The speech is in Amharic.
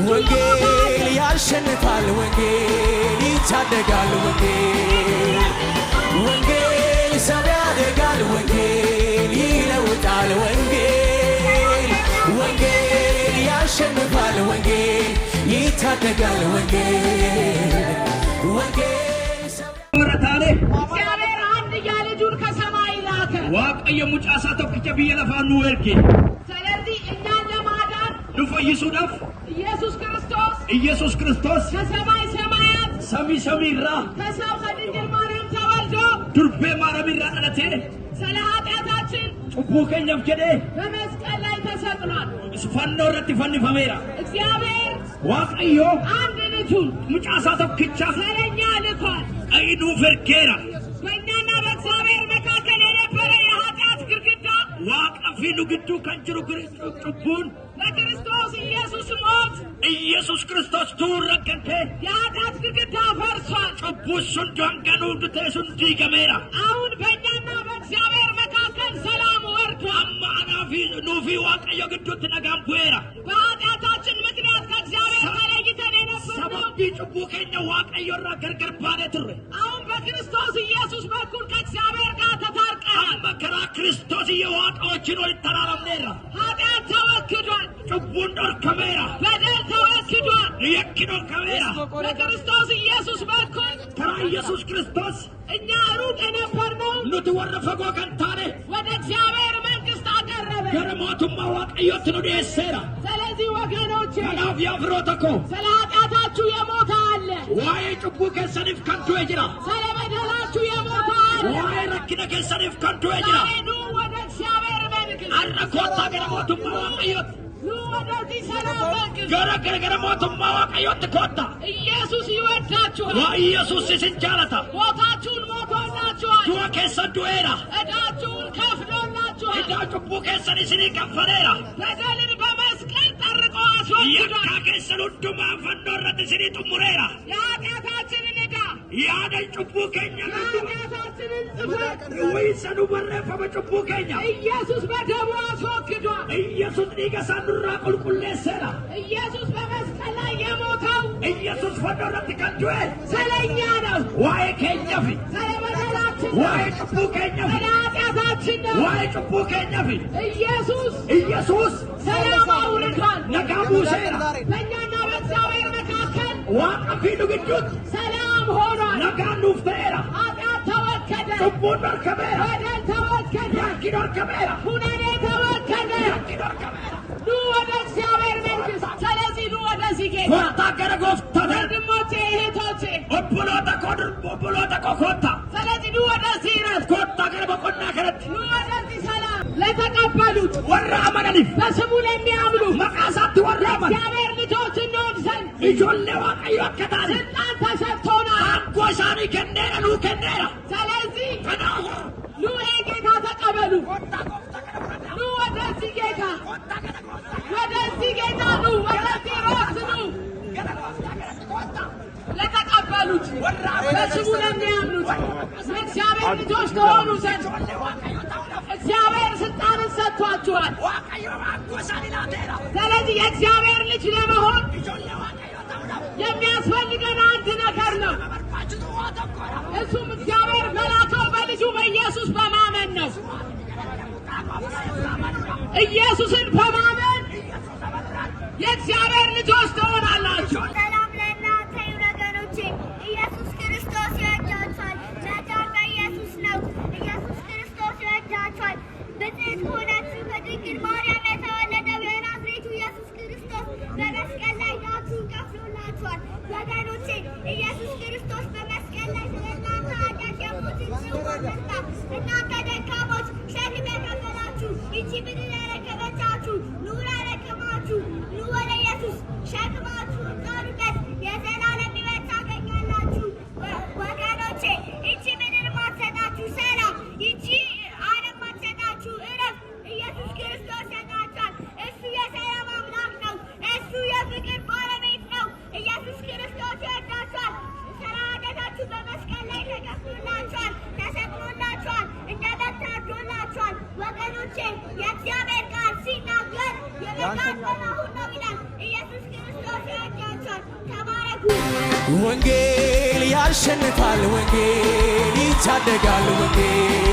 ወንጌል ያሸንፋል ወንጌል ይታደጋል ወንጌል ሰው ያደጋል ወንጌል ይለውጣል ወንጌል ያሸንፋል ወንጌል ይታደጋል ወንጌል ሰው እግዚአብሔር አንድያ ልጁን ከሰማይ ላከ ዋቀየ ሙጫሳ ተከቸ በየለፋኑ ወርኬ ስለዚህ እኛን ለማዳን ለፈይሱዳፍ ኢየሱስ ክርስቶስ ከሰማይ ሰማያት ሰሚራ ከሰው ከድንግል ማርያም ተወልዶ ዱርቤ ማርያም ራቀለቴ ስለ ኃጢአታችን ጩቡከኛም ጀዴ በመስቀል ላይ ተሰቅሏል። ስፋኖ ረቲ ፈኒፋሜራ እግዚአብሔር ዋቀዮ አንድ ልጁን ሙጫሳ ተከቻ ስለኛ ልኳል። አይዱ ፈርኬራ በእኛና በእግዚአብሔር መካከል የነበረ የኃጢአት ግድግዳ ዋቀፊ ንግዱ ከንጅሩ ጩቡን በክርስቶስ ኢየሱስ ሞት ኢየሱስ ክርስቶስ ተወረከንተ የኃጢአት ግድግዳ ፈርሷል። ጩቡሱን ዳንቀኑ ድተሱን ዲገሜራ አሁን በእኛና በእግዚአብሔር መካከል ሰላም ወርዷል። አማናፊ ኑፊ ዋቀዮ ግዱት ነጋምፑራ በኃጢአታችን ምክንያት ከእግዚአብሔር ተለይተን የነበርነው ሰበቢ ጩቡከኛ ዋቀዮራ ገርገር ባለትር አሁን በክርስቶስ ኢየሱስ በኩል ከእግዚአብሔር ጋር ተታርቀናል። መከራ ክርስቶስ የዋቃዎችን ወል ተራራምኔራ ኃጢአት ተወግዷል። ጩቡን ዶርከሜራ በደል ተወግዷል። የኪዶ ከሜራ በክርስቶስ ኢየሱስ በኩል ተራ ኢየሱስ ክርስቶስ እኛ ሩቅ የነበርነው ኑት ወረፈጎ ከንታኔ ወደ እግዚአብሔር መንግሥት አቀረበ። ገረሞቱማ ዋቀዮትን ዴሴራ ስለዚህ ወገኖቼ ከናፍ ያፍሮተኮ ስለ ኃጢአታችሁ የሞተ አለ። ዋይ ጩቡ ከሰኒፍ ከንቱ የጅራ ስለ በደላችሁ የሞተ አለ። ዋይ ረኪነ ከሰኒፍ ከንቱ የጅራ ኑ ወደ እግዚአብሔር መንግሥት አረኮታ ገረሞቱማ ዋቀዮት ኑ ወደዚህ ሰላም መንግሥት ገረሞቱማ ዋቀዮት ኮታ ኢየሱስ ይወዳችኋል። ኢየሱስ ሲንጃለታ ሞታችሁን ሞቶላችኋል። ዱዋ ከሰን ዱዌራ ዕዳችሁን ከፍሎላችኋል። ዕዳ ጩቡ ከሰን ሲኒ ከፈሌራ በደልን በመስቀል ጠርቆ አስወግዷል። የካ ከሰን ሁንዱማ ፈኖረት ሲኒ ጥሙሬራ የኃጢአታችንን ዕዳ ያደን ጩቡ ከኛ የኃጢአታችንን ጽሕፈት ወይሰኑ በረፈበ ጩቡ ከኛ ኢየሱስ በደሙ አስወግዷል። ኢየሱስ ሊገሳኑራ ቁልቁሌሰራ ኢየሱስ በመስቀል ላይ የሞተው ኢየሱስ ፈኖረት ከንዱዌ ስለኛ ነው። ዋይ ከኛፊ ስለ በደላችን ዋይ ጩቡ ከኛፊ ስለ ኃጢአታችን ነው። ዋይ ጩቡ ከኛፊ ኢየሱስ ሰላም አውርዷል። ነጋቡ ሴራ በእኛና በእግዚአብሔር መካከል ዋቀፊ ንግዱት ሰላም ሆኗል። ነጋኑ ፍቴራ ኃጢአት ተወገደ። ጩቡን ዶርከሜራ በደል ተወገደ። ያኪ ዶርከሜራ ኩነኔ ተወገደ። ያኪ ዶርከሜራ ኑ ወደ እግዚአብሔር መንግሥት። ስለዚህ ኑ ወደዚህ ጌታ ኮታ ገረጎፍታተ ወንድሞቼ እህቶቼ፣ ኦብሎተ ኮኮታ ስለዚህ ኑ ወደዚህ ረፍት፣ ኮታ ገረበቆና ከረት ኑ ወደዚህ ሰላም ለተቀበሉት ወራ አመነሊፍ በስሙ ለሚያምኑ መቃሳት ወራ አመን እግዚአብሔር ልጆች እንሆን ዘንድ ኢጆሌ ዋቀዮ አከታለ ስልጣን ተሰጥቶናል። አንጎሳኒ ከኔራ ኑ ከኔራ ስለዚህ ከናሁ ኑ ይህ ጌታ ተቀበሉ። ኑ ወደዚህ ጌታ ወደዚህ ጌታ ኑ ወደዚህ ሮስ ኑ ለተቀበሉት በስሙ ለሚያምኑት የእግዚአብሔር ልጆች ተሆኑ ዘንድ እግዚአብሔር ስልጣንን ሰጥቷችኋል። ስለዚህ የእግዚአብሔር ልጅ ለመሆን የሚያስፈልገን አንድ ነገር ነው። እሱም እግዚአብሔር በላከው በልጁ በኢየሱስ በማመን ነው። ኢየሱስን በማመን የእግዚአብሔር ልጆች ትሆናላችሁ። ሰላም ለእናንተ ይሁን ወገኖቼ። ኢየሱስ ክርስቶስ ይወዳችኋል። መዳን በኢየሱስ ነው። ኢየሱስ ክርስቶስ ይወዳችኋል። ብፅዕት ከሆነችው ከድንግል ማርያም የተወለደው የናዝሬቱ ኢየሱስ ክርስቶስ በመስቀል ላይ ዕዳችሁን ከፍሎላችኋል። ወገኖቼ ኢየሱስ ክርስቶስ በመስቀል ላይ ስለ እናንተ ኃጢአት የሞትን ጽዋ ጠጣ። እናንተ ደካሞች ሸክም የከበዳችሁ ይህች ምድር ያረከበቻችሁ ኑ ላረከማችሁ ኑ ወደ ኢየሱስ ሸክማችሁን ጣሉበት፣ የዘላለም ሕይወት ታገኛላችሁ። ወገኖቼ ይህች ምድር ማትሰጣችሁ ሰላም፣ ይህች ዓለም ማትሰጣችሁ ዕረፍት ኢየሱስ ክርስቶስ ሰጣችኋል። እሱ የሰላም አምላክ ነው። እሱ የፍቅር ባለቤት ነው። ኢየሱስ ክርስቶስ ይወዳችኋል። ስለ ኃጢአታችሁ በመስቀል ላይ ተከፍሎላችኋል፣ ተሰቅሎላችኋል፣ እንደ በግ ታርዶላችኋል። ወገኖቼ የእግዚአብሔር ቃል ሲናገር የመዳን አሁን ነው ይላል። ኢየሱስ ክርስቶስ ወንጌል ያሸንፋል ወንጌል ይታደጋል ወንጌል